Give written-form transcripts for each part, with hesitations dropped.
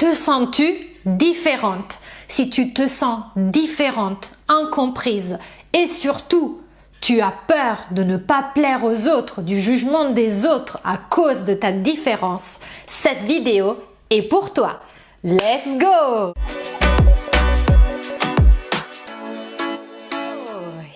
te sens-tu différente? Si tu te sens différente, incomprise et surtout, tu as peur de ne pas plaire aux autres, du jugement des autres à cause de ta différence, cette vidéo est pour toi. Let's go!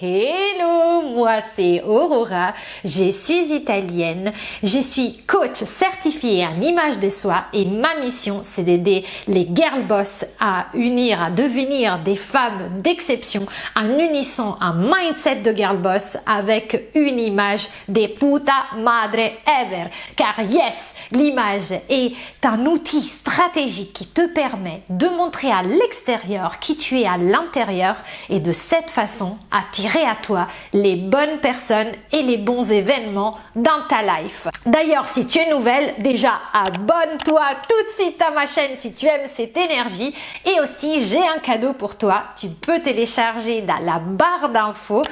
Hello, moi c'est Aurora, je suis italienne, je suis coach certifiée en image de soi et ma mission c'est d'aider les girl boss à devenir des femmes d'exception en unissant un mindset de girl boss avec une image de puta madre ever. Car yes, l'image est un outil stratégique qui te permet de montrer à l'extérieur qui tu es à l'intérieur et de cette façon attirer à toi les bonnes personnes et les bons événements dans ta life. D'ailleurs, si tu es nouvelle, déjà abonne-toi tout de suite à ma chaîne si tu aimes cette énergie. Et aussi, j'ai un cadeau pour toi. Tu peux télécharger dans la barre d'infos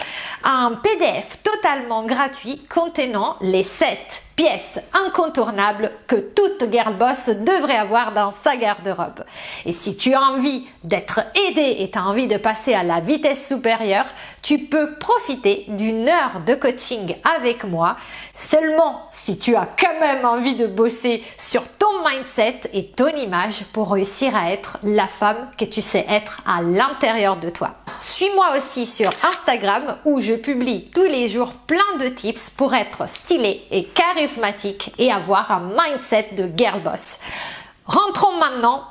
un PDF totalement gratuit contenant les 7 pièces incontournables que toute girl boss devrait avoir dans sa garde-robe. Et si tu as envie d'être aidé et tu as envie de passer à la vitesse supérieure, tu peux profiter d'une heure de coaching avec moi seulement si tu as quand même envie de bosser sur ton mindset et ton image pour réussir à être la femme que tu sais être à l'intérieur de toi. Suis-moi aussi sur Instagram où je publie tous les jours plein de tips pour être stylé et charismatique et avoir un mindset de girl boss. Rentrons maintenant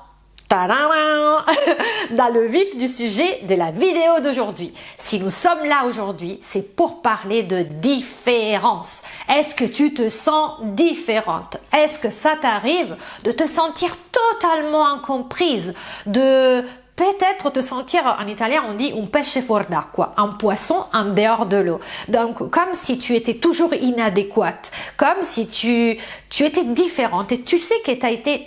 dans le vif du sujet de la vidéo d'aujourd'hui. Si nous sommes là aujourd'hui, c'est pour parler de différence. Est-ce que tu te sens différente? Est-ce que ça t'arrive de te sentir totalement incomprise, de peut-être te sentir, en italien on dit un pesce fuor d'acqua, un poisson en dehors de l'eau. Donc comme si tu étais toujours inadéquate, comme si tu étais différente et tu sais que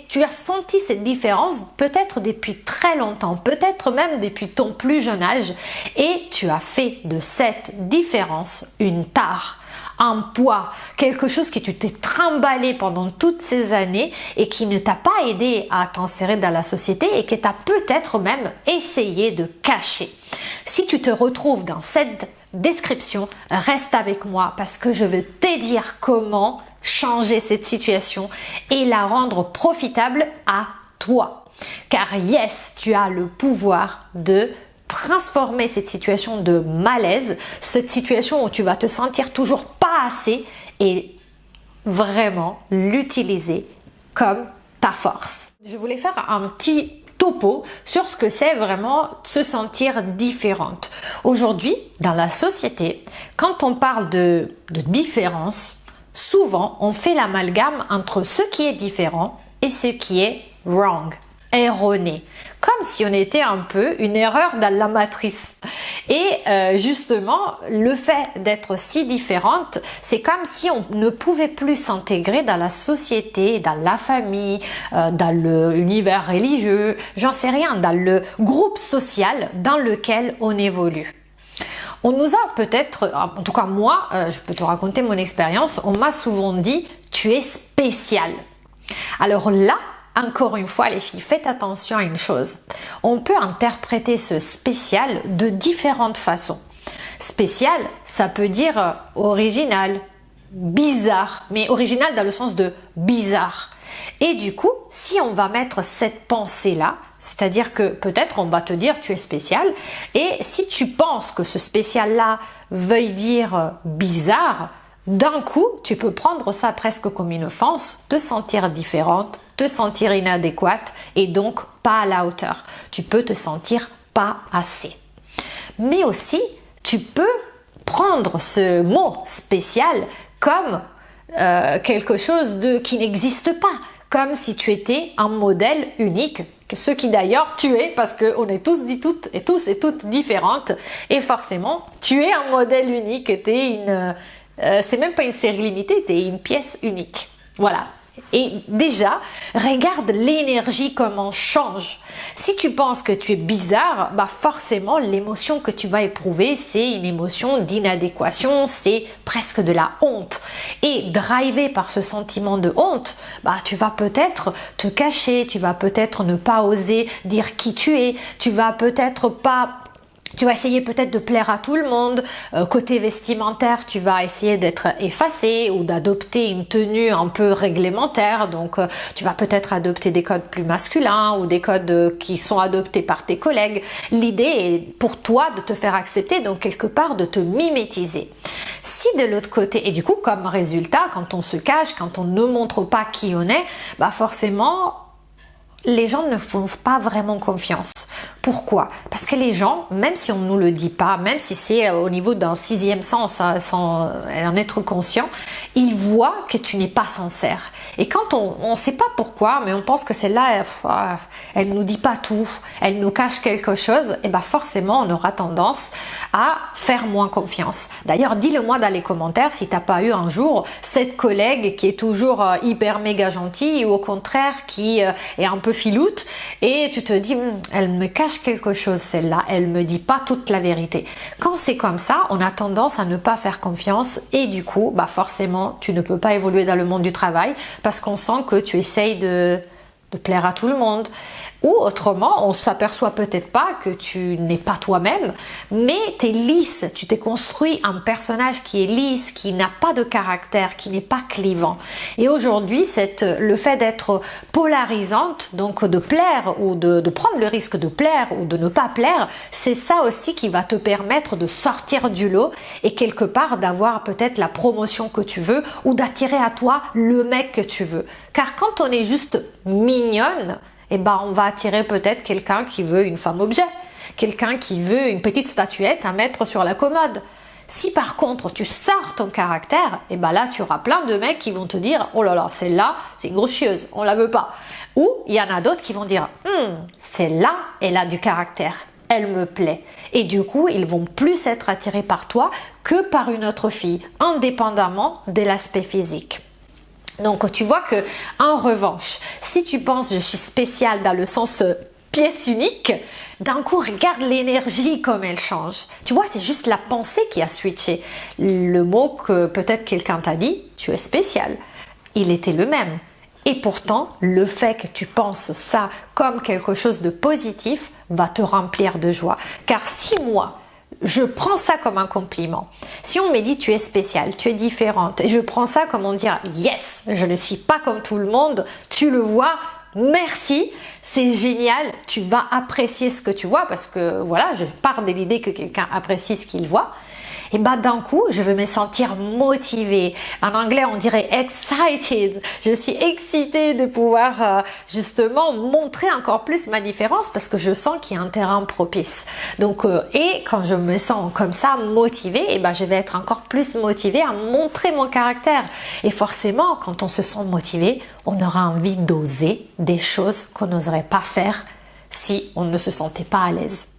tu as senti cette différence peut-être depuis très longtemps, peut-être même depuis ton plus jeune âge et tu as fait de cette différence une tare. Un poids, quelque chose que tu t'es trimballé pendant toutes ces années et qui ne t'a pas aidé à t'insérer dans la société et que tu as peut-être même essayé de cacher. Si tu te retrouves dans cette description, reste avec moi parce que je veux te dire comment changer cette situation et la rendre profitable à toi. Car yes, tu as le pouvoir de transformer cette situation de malaise, cette situation où tu vas te sentir toujours pas assez et vraiment l'utiliser comme ta force. Je voulais faire un petit topo sur ce que c'est vraiment se sentir différente. Aujourd'hui, dans la société, quand on parle de différence, souvent on fait l'amalgame entre ce qui est différent et ce qui est wrong, erroné. Comme si on était un peu une erreur dans la matrice. Et justement, le fait d'être si différente, c'est comme si on ne pouvait plus s'intégrer dans la société, dans la famille, dans l'univers religieux, j'en sais rien, dans le groupe social dans lequel on évolue. On nous a peut-être, en tout cas moi, je peux te raconter mon expérience, on m'a souvent dit « tu es spécial ». Alors là, encore une fois les filles, faites attention à une chose. On peut interpréter ce spécial de différentes façons. Spécial, ça peut dire original, bizarre, mais original dans le sens de bizarre. Et du coup, si on va mettre cette pensée-là, c'est-à-dire que peut-être on va te dire tu es spécial, et si tu penses que ce spécial-là veuille dire bizarre, d'un coup, tu peux prendre ça presque comme une offense, te sentir différente, te sentir inadéquate et donc pas à la hauteur. Tu peux te sentir pas assez. Mais aussi, tu peux prendre ce mot spécial comme quelque chose qui n'existe pas, comme si tu étais un modèle unique, ce qui d'ailleurs tu es parce qu'on est tous et toutes différentes et forcément tu es un modèle unique, tu es c'est même pas une série limitée, tu es une pièce unique. Voilà, Et déjà, regarde l'énergie comment change. Si tu penses que tu es bizarre, bah forcément l'émotion que tu vas éprouver, c'est une émotion d'inadéquation, c'est presque de la honte. Et drivé par ce sentiment de honte, bah tu vas peut-être te cacher, tu vas peut-être ne pas oser dire qui tu es, tu vas peut-être pas... Tu vas essayer peut-être de plaire à tout le monde. Côté vestimentaire, tu vas essayer d'être effacé ou d'adopter une tenue un peu réglementaire. Donc, tu vas peut-être adopter des codes plus masculins ou des codes qui sont adoptés par tes collègues. L'idée est pour toi de te faire accepter, donc quelque part de te mimétiser. Si de l'autre côté, et du coup, comme résultat, quand on se cache, quand on ne montre pas qui on est, bah forcément, les gens ne font pas vraiment confiance. Pourquoi? Parce que les gens, même si on ne nous le dit pas, même si c'est au niveau d'un sixième sens, sans en être conscient, ils voient que tu n'es pas sincère. Et quand on ne sait pas pourquoi, mais on pense que celle-là, elle nous dit pas tout, elle nous cache quelque chose, et ben forcément, on aura tendance à faire moins confiance. D'ailleurs, dis-le moi dans les commentaires si tu n'as pas eu un jour cette collègue qui est toujours hyper méga gentille ou au contraire qui est un peu filoute et tu te dis elle me cache quelque chose celle-là, elle me dit pas toute la vérité. Quand c'est comme ça, on a tendance à ne pas faire confiance et du coup, bah forcément, tu ne peux pas évoluer dans le monde du travail parce qu'on sent que tu essayes de plaire à tout le monde. Ou autrement, on s'aperçoit peut-être pas que tu n'es pas toi-même, mais tu es lisse, tu t'es construit un personnage qui est lisse, qui n'a pas de caractère, qui n'est pas clivant. Et aujourd'hui, le fait d'être polarisante, donc de plaire ou de prendre le risque de plaire ou de ne pas plaire, c'est ça aussi qui va te permettre de sortir du lot et quelque part d'avoir peut-être la promotion que tu veux ou d'attirer à toi le mec que tu veux. Car quand on est juste mignonne, eh ben, on va attirer peut-être quelqu'un qui veut une femme objet, quelqu'un qui veut une petite statuette à mettre sur la commode. Si par contre tu sors ton caractère, eh ben là tu auras plein de mecs qui vont te dire oh là là, celle-là c'est une grosse chieuse, on la veut pas. Ou il y en a d'autres qui vont dire celle-là elle a du caractère, elle me plaît. Et du coup ils vont plus être attirés par toi que par une autre fille, indépendamment de l'aspect physique. Donc tu vois que en revanche, si tu penses je suis spéciale dans le sens pièce unique, d'un coup regarde l'énergie comme elle change. Tu vois, c'est juste la pensée qui a switché. Le mot que peut-être quelqu'un t'a dit, tu es spécial, il était le même. Et pourtant, le fait que tu penses ça comme quelque chose de positif va te remplir de joie. Car si moi, je prends ça comme un compliment. Si on me dit tu es spéciale, tu es différente, et je prends ça comme on dire yes, je ne suis pas comme tout le monde, tu le vois, merci, c'est génial, tu vas apprécier ce que tu vois parce que voilà, je pars de l'idée que quelqu'un apprécie ce qu'il voit. Et bah d'un coup, je vais me sentir motivée. En anglais, on dirait excited. Je suis excitée de pouvoir justement montrer encore plus ma différence parce que je sens qu'il y a un terrain propice. Donc, et quand je me sens comme ça motivée, et ben je vais être encore plus motivée à montrer mon caractère. Et forcément, quand on se sent motivé, on aura envie d'oser des choses qu'on n'oserait pas faire si on ne se sentait pas à l'aise.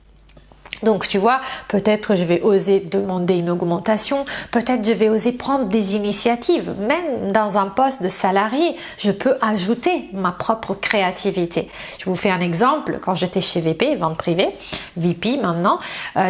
Donc tu vois, peut-être je vais oser demander une augmentation, peut-être je vais oser prendre des initiatives. Même dans un poste de salarié, je peux ajouter ma propre créativité. Je vous fais un exemple, quand j'étais chez VP, vente privée, VP maintenant,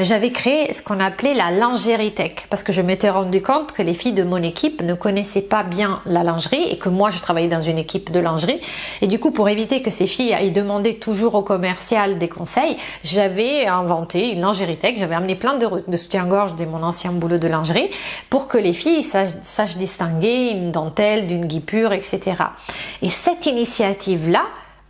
j'avais créé ce qu'on appelait la lingerie tech parce que je m'étais rendu compte que les filles de mon équipe ne connaissaient pas bien la lingerie et que moi je travaillais dans une équipe de lingerie et du coup pour éviter que ces filles aillent demander toujours au commercial des conseils, j'avais inventé une lingerie tech, j'avais amené plein de soutien-gorge de mon ancien boulot de lingerie pour que les filles sachent distinguer une dentelle d'une guipure, etc. Et cette initiative-là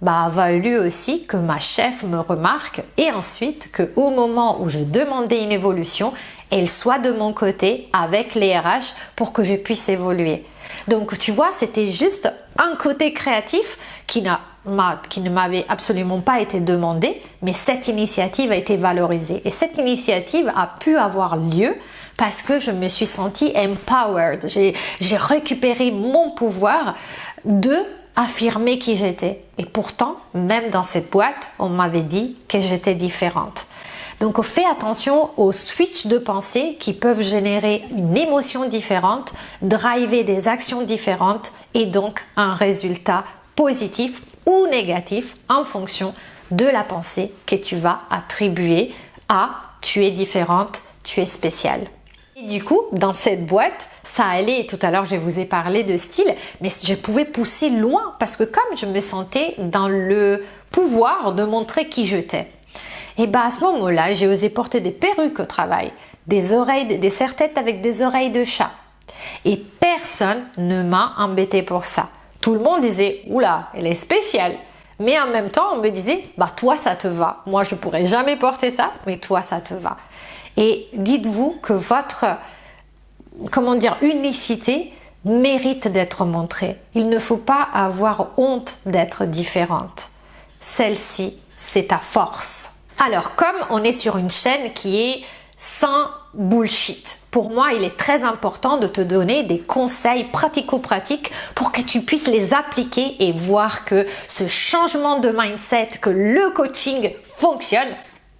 a valu aussi que ma chef me remarque et ensuite qu'au moment où je demandais une évolution, elle soit de mon côté avec les RH pour que je puisse évoluer. Donc tu vois, c'était juste un côté créatif qui ne m'avait absolument pas été demandé, mais cette initiative a été valorisée. Et cette initiative a pu avoir lieu parce que je me suis sentie empowered. J'ai récupéré mon pouvoir de affirmer qui j'étais. Et pourtant, même dans cette boîte, on m'avait dit que j'étais différente. Donc fais attention aux switches de pensée qui peuvent générer une émotion différente, driver des actions différentes et donc un résultat positif ou négatif en fonction de la pensée que tu vas attribuer à tu es différente, tu es spéciale. Et du coup, dans cette boîte, ça allait, tout à l'heure je vous ai parlé de style, mais je pouvais pousser loin parce que comme je me sentais dans le pouvoir de montrer qui j'étais, et bien à ce moment-là, j'ai osé porter des perruques au travail, des serre-têtes avec des oreilles de chat. Et personne ne m'a embêté pour ça. Tout le monde disait, oula, elle est spéciale. Mais en même temps, on me disait, bah toi ça te va. Moi je ne pourrais jamais porter ça, mais toi ça te va. Et dites-vous que votre, unicité mérite d'être montrée. Il ne faut pas avoir honte d'être différente. Celle-ci, c'est ta force. Alors, comme on est sur une chaîne qui est sans bullshit, pour moi, il est très important de te donner des conseils pratico-pratiques pour que tu puisses les appliquer et voir que ce changement de mindset, que le coaching fonctionne.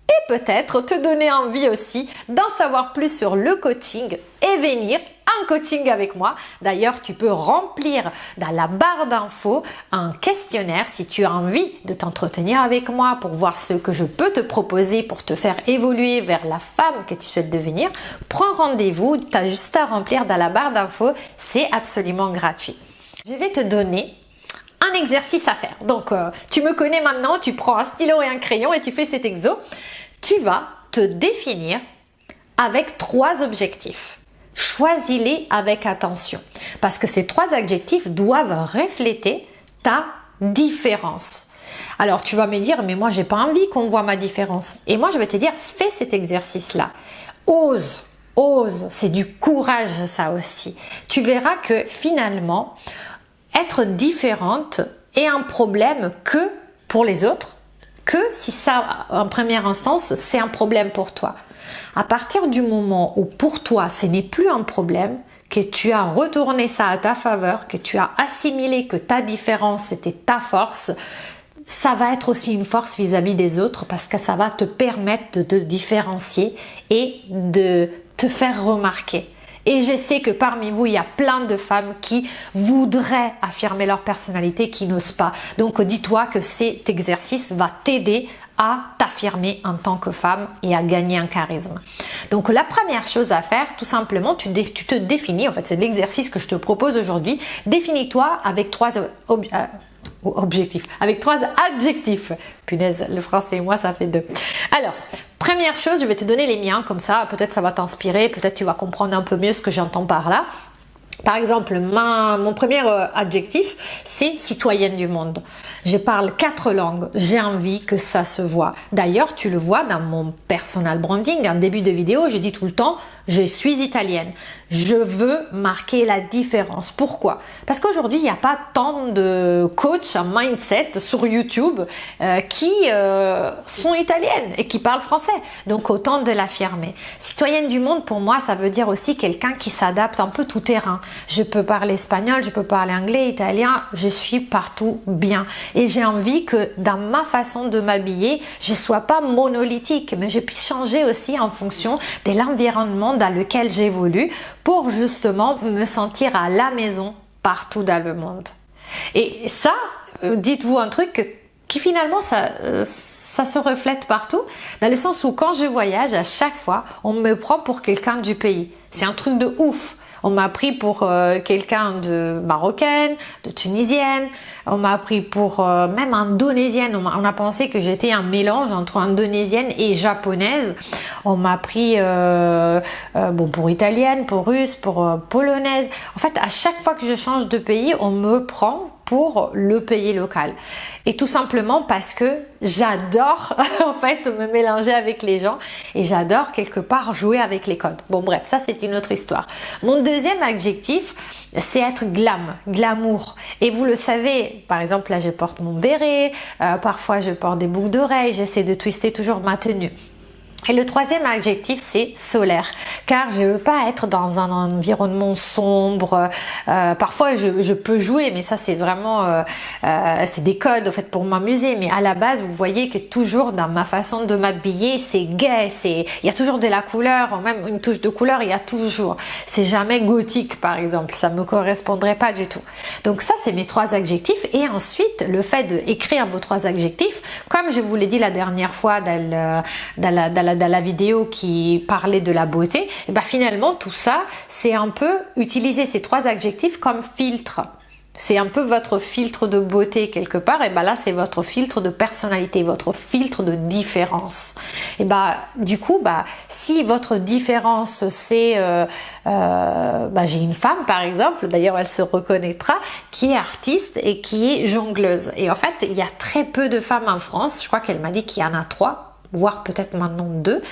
Et peut-être te donner envie aussi d'en savoir plus sur le coaching et venir en coaching avec moi. D'ailleurs, tu peux remplir dans la barre d'infos un questionnaire si tu as envie de t'entretenir avec moi pour voir ce que je peux te proposer pour te faire évoluer vers la femme que tu souhaites devenir. Prends rendez-vous, tu as juste à remplir dans la barre d'infos, c'est absolument gratuit. Je vais te donner un exercice à faire. Donc, tu me connais maintenant, tu prends un stylo et un crayon et tu fais cet exo. Tu vas te définir avec 3 objectifs. Choisis-les avec attention parce que ces 3 adjectifs doivent refléter ta différence. Alors, tu vas me dire, mais moi, j'ai pas envie qu'on voit ma différence. Et moi, je vais te dire, fais cet exercice-là. Ose, c'est du courage, ça aussi. Tu verras que finalement, être différente est un problème que pour les autres, que si ça, en première instance, c'est un problème pour toi. À partir du moment où pour toi, ce n'est plus un problème, que tu as retourné ça à ta faveur, que tu as assimilé que ta différence était ta force, ça va être aussi une force vis-à-vis des autres parce que ça va te permettre de te différencier et de te faire remarquer. Et je sais que parmi vous, il y a plein de femmes qui voudraient affirmer leur personnalité, qui n'osent pas. Donc, dis-toi que cet exercice va t'aider à t'affirmer en tant que femme et à gagner un charisme. Donc, la première chose à faire, tout simplement, tu te définis, en fait, c'est l'exercice que je te propose aujourd'hui. Définis-toi avec 3 objectifs, avec 3 adjectifs. Punaise, le français et moi, ça fait 2. Alors, première chose, je vais te donner les miens, comme ça, peut-être ça va t'inspirer, peut-être tu vas comprendre un peu mieux ce que j'entends par là. Par exemple, mon premier adjectif, c'est citoyenne du monde. Je parle 4 langues, j'ai envie que ça se voit. D'ailleurs, tu le vois dans mon personal branding, en début de vidéo, je dis tout le temps, je suis italienne. Je veux marquer la différence. Pourquoi? Parce qu'aujourd'hui, il n'y a pas tant de coachs en mindset sur YouTube qui sont italiennes et qui parlent français. Donc, autant de l'affirmer. Citoyenne du monde, pour moi, ça veut dire aussi quelqu'un qui s'adapte un peu tout terrain. Je peux parler espagnol, je peux parler anglais, italien, je suis partout bien. Et j'ai envie que dans ma façon de m'habiller, je ne sois pas monolithique, mais je puisse changer aussi en fonction de l'environnement dans lequel j'évolue pour justement me sentir à la maison partout dans le monde. Et ça, dites-vous un truc qui finalement ça se reflète partout, dans le sens où quand je voyage, à chaque fois, on me prend pour quelqu'un du pays. C'est un truc de ouf. On m'a pris pour quelqu'un de marocaine, de tunisienne. On m'a pris pour même indonésienne. On a pensé que j'étais un mélange entre indonésienne et japonaise. On m'a pris pour italienne, pour russe, pour polonaise. En fait, à chaque fois que je change de pays, on me prend pour le pays local. Et tout simplement parce que j'adore en fait me mélanger avec les gens et j'adore quelque part jouer avec les codes. Bon bref, ça c'est une autre histoire. Mon deuxième adjectif, c'est être glamour. Et vous le savez, par exemple là je porte mon béret, parfois je porte des boucles d'oreilles, j'essaie de twister toujours ma tenue. Et le troisième adjectif, c'est solaire, car je veux pas être dans un environnement sombre. Parfois, je peux jouer, mais ça, c'est vraiment, c'est des codes, en fait, pour m'amuser. Mais à la base, vous voyez que toujours dans ma façon de m'habiller, c'est gai, il y a toujours de la couleur, même une touche de couleur, il y a toujours. C'est jamais gothique, par exemple. Ça me correspondrait pas du tout. Donc ça, c'est mes trois adjectifs. Et ensuite, le fait d'écrire vos trois adjectifs, comme je vous l'ai dit la dernière fois dans la vidéo qui parlait de la beauté, et ben finalement tout ça c'est un peu utiliser ces trois adjectifs comme filtre. C'est un peu votre filtre de beauté quelque part, et ben là c'est votre filtre de personnalité, votre filtre de différence. Et ben du coup, si votre différence c'est j'ai une femme par exemple, d'ailleurs elle se reconnaîtra, qui est artiste et qui est jongleuse. Et en fait il y a très peu de femmes en France, je crois qu'elle m'a dit qu'il y en a 3, voire peut-être maintenant 2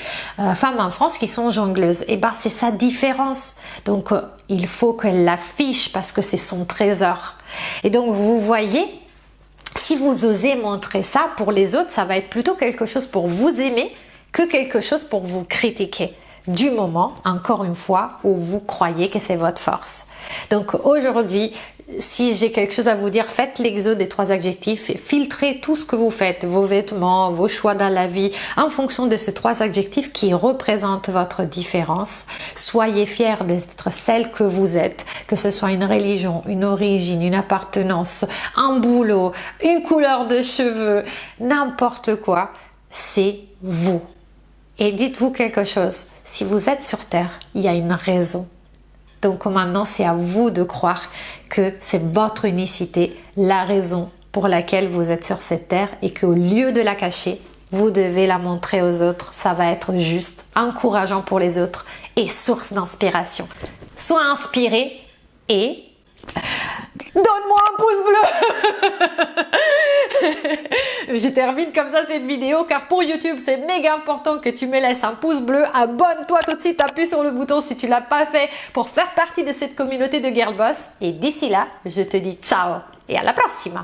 femmes en France qui sont jongleuses. Et c'est sa différence. Donc il faut qu'elle l'affiche parce que c'est son trésor. Et donc vous voyez, si vous osez montrer ça pour les autres, ça va être plutôt quelque chose pour vous aimer que quelque chose pour vous critiquer. Du moment, encore une fois, où vous croyez que c'est votre force. Donc aujourd'hui, si j'ai quelque chose à vous dire, faites l'exo des trois adjectifs et filtrez tout ce que vous faites, vos vêtements, vos choix dans la vie, en fonction de ces trois adjectifs qui représentent votre différence. Soyez fiers d'être celle que vous êtes, que ce soit une religion, une origine, une appartenance, un boulot, une couleur de cheveux, n'importe quoi, c'est vous. Et dites-vous quelque chose, si vous êtes sur Terre, il y a une raison. Donc maintenant, c'est à vous de croire que c'est votre unicité, la raison pour laquelle vous êtes sur cette terre et qu'au lieu de la cacher, vous devez la montrer aux autres. Ça va être juste, encourageant pour les autres et source d'inspiration. Sois inspiré et donne-moi un pouce bleu. Je termine comme ça cette vidéo car pour YouTube c'est méga important que tu me laisses un pouce bleu. Abonne-toi tout de suite, appuie sur le bouton si tu l'as pas fait pour faire partie de cette communauté de Girl Boss. Et d'ici là, je te dis ciao et à la prochaine.